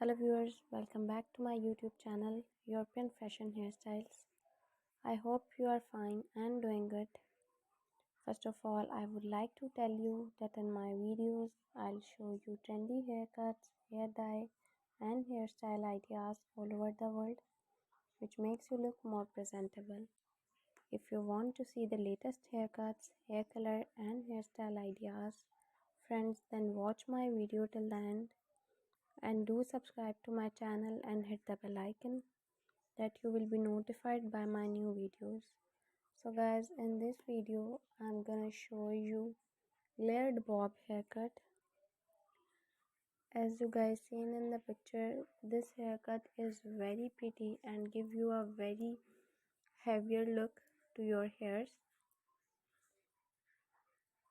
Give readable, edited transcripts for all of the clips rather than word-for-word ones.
Hello viewers, welcome back to my YouTube channel, European Fashion Hairstyles. I hope you are fine and doing good. First of all, I would like to tell you that in my videos, I'll show you trendy haircuts, hair dye and hairstyle ideas all over the world, which makes you look more presentable. If you want to see the latest haircuts, hair color and hairstyle ideas, friends, then watch my video till the end. And do subscribe to my channel and hit the bell icon that you will be notified by my new videos. So guys, in this video I'm gonna show you layered bob haircut. As you guys seen in the picture, this haircut is very pretty and give you a very heavier look to your hairs.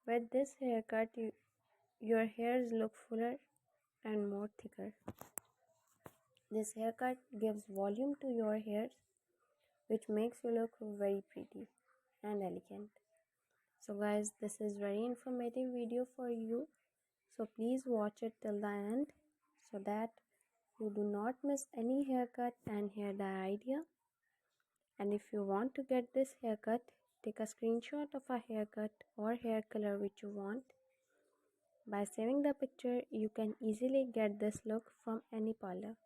With this haircut your hairs look fuller and more thicker. This haircut gives volume to your hairs, which makes you look very pretty and elegant. So guys, this is very informative video for you, so please watch it till the end so that you do not miss any haircut and hair dye idea. And if you want to get this haircut, take a screenshot of a haircut or hair color which you want. By saving the picture, you can easily get this look from any parlor.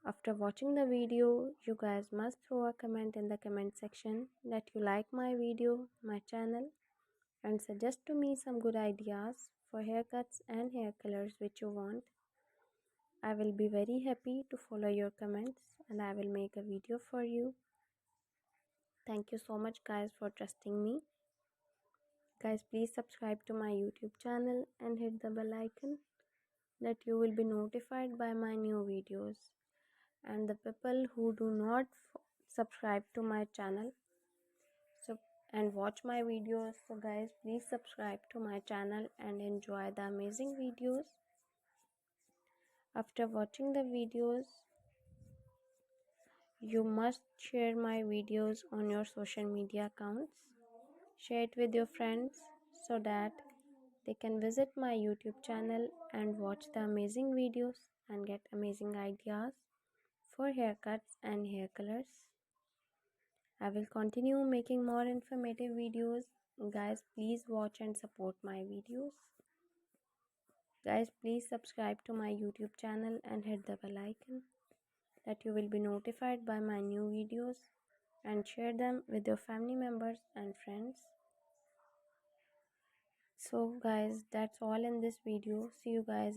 After watching the video, you guys must throw a comment in the comment section that you like my video, my channel, and suggest to me some good ideas for haircuts and hair colors which you want. I will be very happy to follow your comments and I will make a video for you. Thank you so much guys for trusting me. Guys, please subscribe to my YouTube channel and hit the bell icon that you will be notified by my new videos. And the people who do not subscribe to my channel and watch my videos, so guys, please subscribe to my channel and enjoy the amazing videos. After watching the videos, you must share my videos on your social media accounts. Share it with your friends so that they can visit my YouTube channel and watch the amazing videos and get amazing ideas for haircuts and hair colors. I will continue making more informative videos. Guys, please watch and support my videos. Guys, please subscribe to my YouTube channel and hit the bell icon that you will be notified by my new videos, and share them with your family members and friends. So guys, that's all in this video. See you guys in